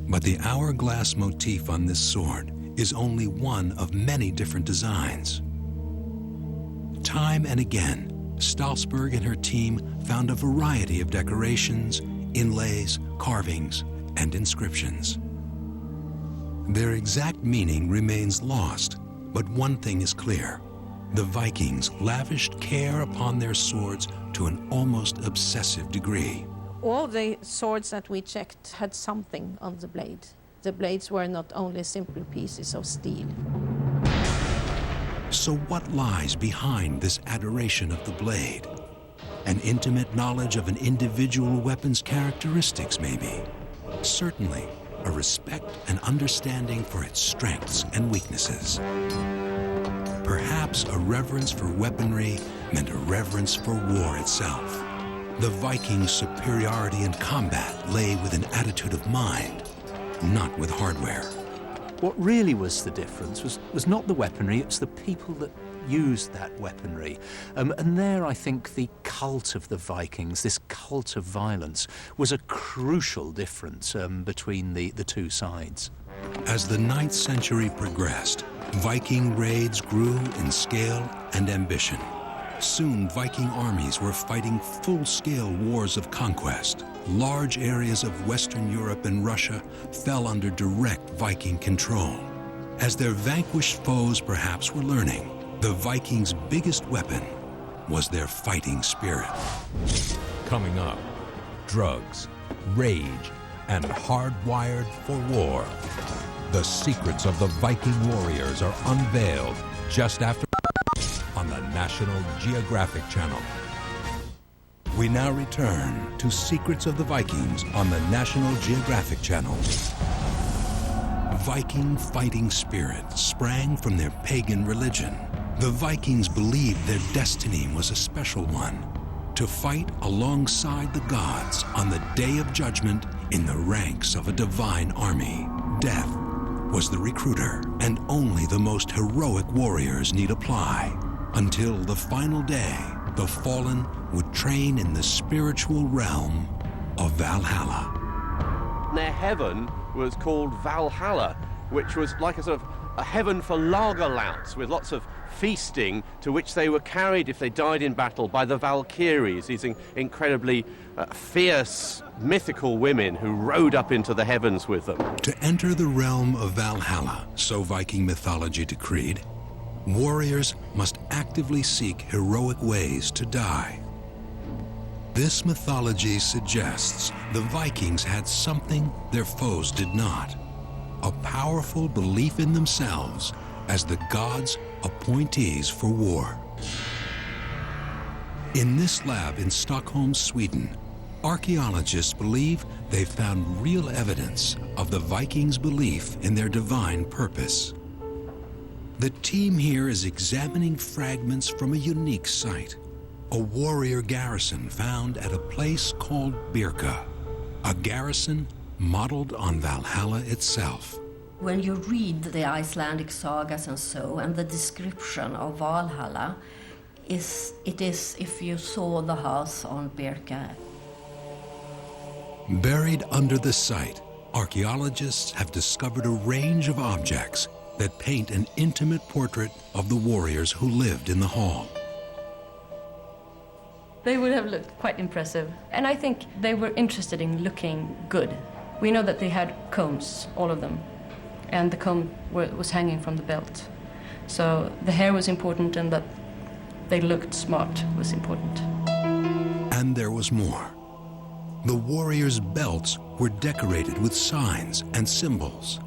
But the hourglass motif on this sword is only one of many different designs. Time and again, Stalsberg and her team found a variety of decorations, inlays, carvings, and inscriptions. Their exact meaning remains lost, but one thing is clear. The Vikings lavished care upon their swords to an almost obsessive degree. All the swords that we checked had something on the blade. The blades were not only simple pieces of steel. So what lies behind this adoration of the blade? An intimate knowledge of an individual weapon's characteristics, maybe. Certainly, a respect and understanding for its strengths and weaknesses. Perhaps a reverence for weaponry meant a reverence for war itself. The Vikings' superiority in combat lay with an attitude of mind, not with hardware. What really was the difference was not the weaponry, it's the people that used that weaponry. And there, I think, the cult of the Vikings, this cult of violence, was a crucial difference between the two sides. As the 9th century progressed, Viking raids grew in scale and ambition. Soon, Viking armies were fighting full-scale wars of conquest. Large areas of Western Europe and Russia fell under direct Viking control. As their vanquished foes perhaps were learning, the Vikings' biggest weapon was their fighting spirit. Coming up, drugs, rage, and hardwired for war. The secrets of the Viking warriors are unveiled just after on the National Geographic Channel. We now return to Secrets of the Vikings on the National Geographic Channel. Viking fighting spirit sprang from their pagan religion. The Vikings believed their destiny was a special one, to fight alongside the gods on the Day of Judgment in the ranks of a divine army. Death was the recruiter, and only the most heroic warriors need apply. Until the final day, the fallen would train in the spiritual realm of Valhalla. Their heaven was called Valhalla, which was like a sort of a heaven for lager louts with lots of feasting, to which they were carried if they died in battle by the Valkyries, these incredibly fierce, mythical women who rode up into the heavens with them. To enter the realm of Valhalla, so Viking mythology decreed, warriors must actively seek heroic ways to die. This mythology suggests the Vikings had something their foes did not: a powerful belief in themselves as the gods' appointees for war. In this lab in Stockholm, Sweden, archaeologists believe they've found real evidence of the Vikings' belief in their divine purpose. The team here is examining fragments from a unique site, a warrior garrison found at a place called Birka, a garrison modeled on Valhalla itself. When you read the Icelandic sagas and so, and the description of Valhalla, it is if you saw the house on Birka. Buried under the site, archaeologists have discovered a range of objects that paint an intimate portrait of the warriors who lived in the hall. They would have looked quite impressive, and I think they were interested in looking good. We know that they had combs, all of them, and the comb was hanging from the belt. So the hair was important, and that they looked smart was important. And there was more. The warriors' belts were decorated with signs and symbols,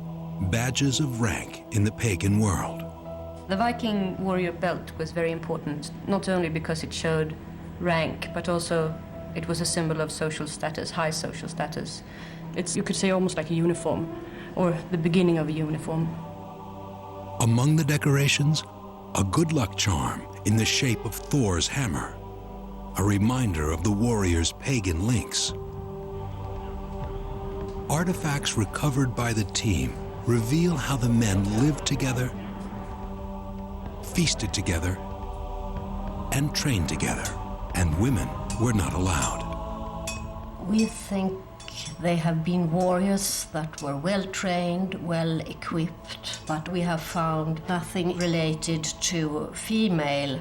badges of rank in the pagan world. The Viking warrior belt was very important, not only because it showed rank, but also it was a symbol of social status, high social status. It's, you could say, almost like a uniform, or the beginning of a uniform. Among the decorations, a good luck charm in the shape of Thor's hammer, a reminder of the warriors' pagan links. Artifacts recovered by the team reveal how the men lived together, feasted together, and trained together, and women were not allowed. We think they have been warriors that were well trained, well equipped, but we have found nothing related to female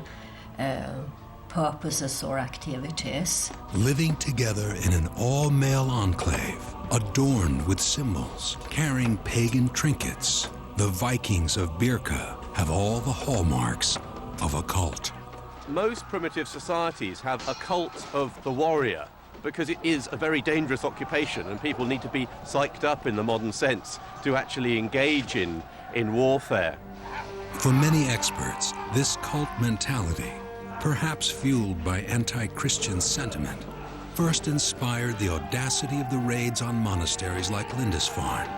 purposes or activities. Living together in an all-male enclave, adorned with symbols, carrying pagan trinkets, the Vikings of Birka have all the hallmarks of a cult. Most primitive societies have a cult of the warrior because it is a very dangerous occupation and people need to be psyched up in the modern sense to actually engage in warfare. For many experts, this cult mentality, perhaps fueled by anti-Christian sentiment, first inspired the audacity of the raids on monasteries like Lindisfarne.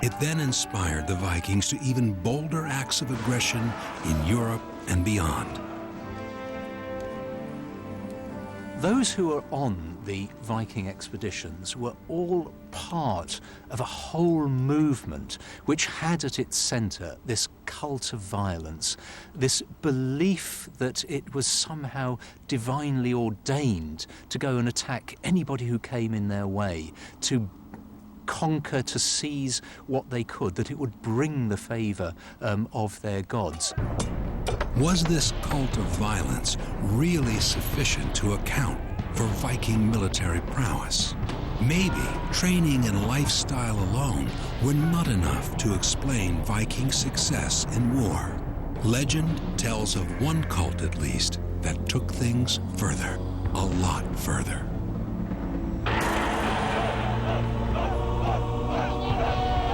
It then inspired the Vikings to even bolder acts of aggression in Europe and beyond. Those who were on the Viking expeditions were all part of a whole movement which had at its centre this cult of violence, this belief that it was somehow divinely ordained to go and attack anybody who came in their way, to conquer, to seize what they could, that it would bring the favour of their gods. Was this cult of violence really sufficient to account for Viking military prowess? Maybe training and lifestyle alone were not enough to explain Viking success in war. Legend tells of one cult, at least, that took things further, a lot further.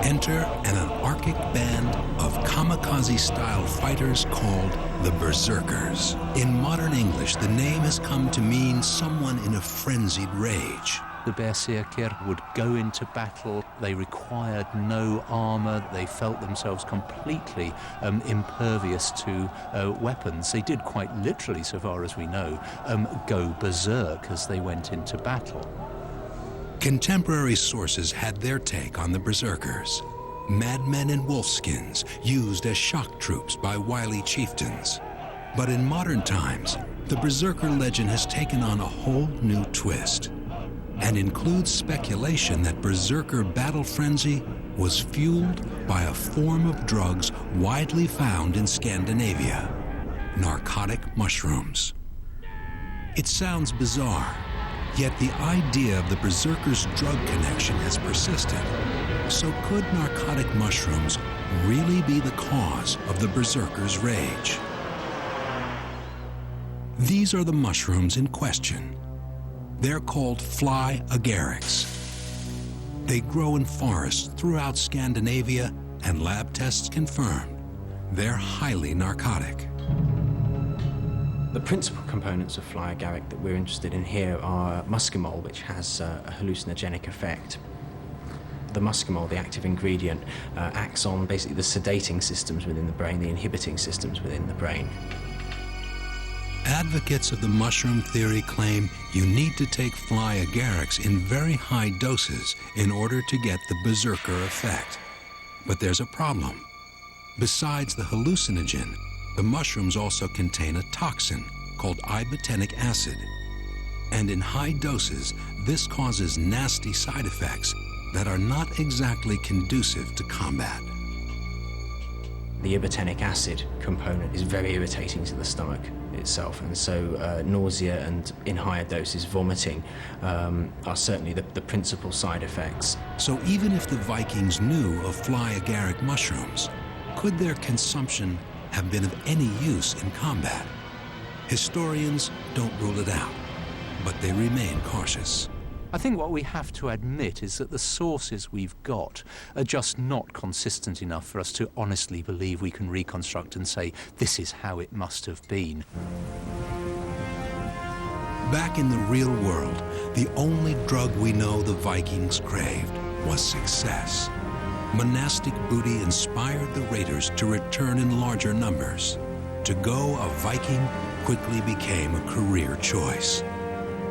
Enter an anarchic band of kamikaze-style fighters called the Berserkers. In modern English, the name has come to mean someone in a frenzied rage. The Berserker would go into battle. They required no armour. They felt themselves completely impervious to weapons. They did quite literally, so far as we know, go berserk as they went into battle. Contemporary sources had their take on the Berserkers. Madmen in wolfskins used as shock troops by wily chieftains. But in modern times, the Berserker legend has taken on a whole new twist and includes speculation that Berserker battle frenzy was fueled by a form of drugs widely found in Scandinavia, narcotic mushrooms. It sounds bizarre, yet the idea of the Berserkers' drug connection has persisted. So could narcotic mushrooms really be the cause of the Berserkers' rage? These are the mushrooms in question. They're called fly agarics. They grow in forests throughout Scandinavia, and lab tests confirm they're highly narcotic. The principal components of fly agaric that we're interested in here are muscimol, which has a hallucinogenic effect. The muscimol, the active ingredient, acts on basically the sedating systems within the brain, the inhibiting systems within the brain. Advocates of the mushroom theory claim you need to take fly agarics in very high doses in order to get the berserker effect. But there's a problem. Besides the hallucinogen, the mushrooms also contain a toxin called ibotenic acid. And in high doses, this causes nasty side effects that are not exactly conducive to combat. The ibotenic acid component is very irritating to the stomach itself, and so nausea and, in higher doses, vomiting are certainly the principal side effects. So even if the Vikings knew of fly agaric mushrooms, could their consumption have been of any use in combat? Historians don't rule it out, but they remain cautious. I think what we have to admit is that the sources we've got are just not consistent enough for us to honestly believe we can reconstruct and say, this is how it must have been. Back in the real world, the only drug we know the Vikings craved was success. Monastic booty inspired the raiders to return in larger numbers. To go a Viking quickly became a career choice.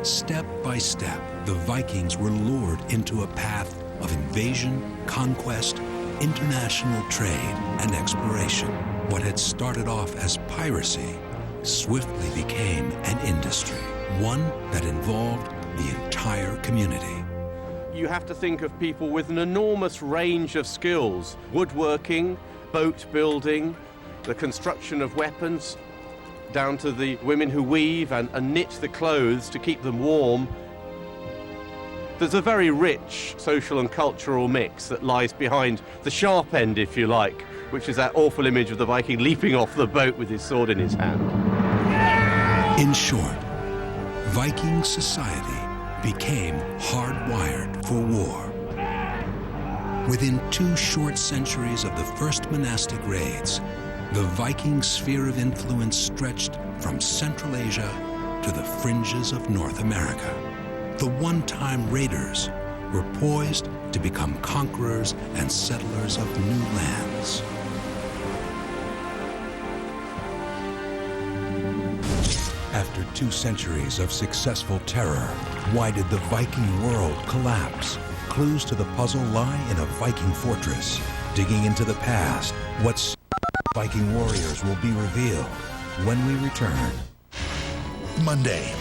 Step by step, the Vikings were lured into a path of invasion, conquest, international trade, and exploration. What had started off as piracy swiftly became an industry, one that involved the entire community. you have to think of people with an enormous range of skills: woodworking, boat building, the construction of weapons, down to the women who weave and knit the clothes to keep them warm. There's a very rich social and cultural mix that lies behind the sharp end, if you like, which is that awful image of the Viking leaping off the boat with his sword in his hand. In short, Viking society became hardwired for war. Within 2 short centuries of the first monastic raids, the Viking sphere of influence stretched from Central Asia to the fringes of North America. The one-time raiders were poised to become conquerors and settlers of new lands. After 2 centuries of successful terror, why did the Viking world collapse? Clues to the puzzle lie in a Viking fortress. Digging into the past, what Viking warriors will be revealed when we return. Monday,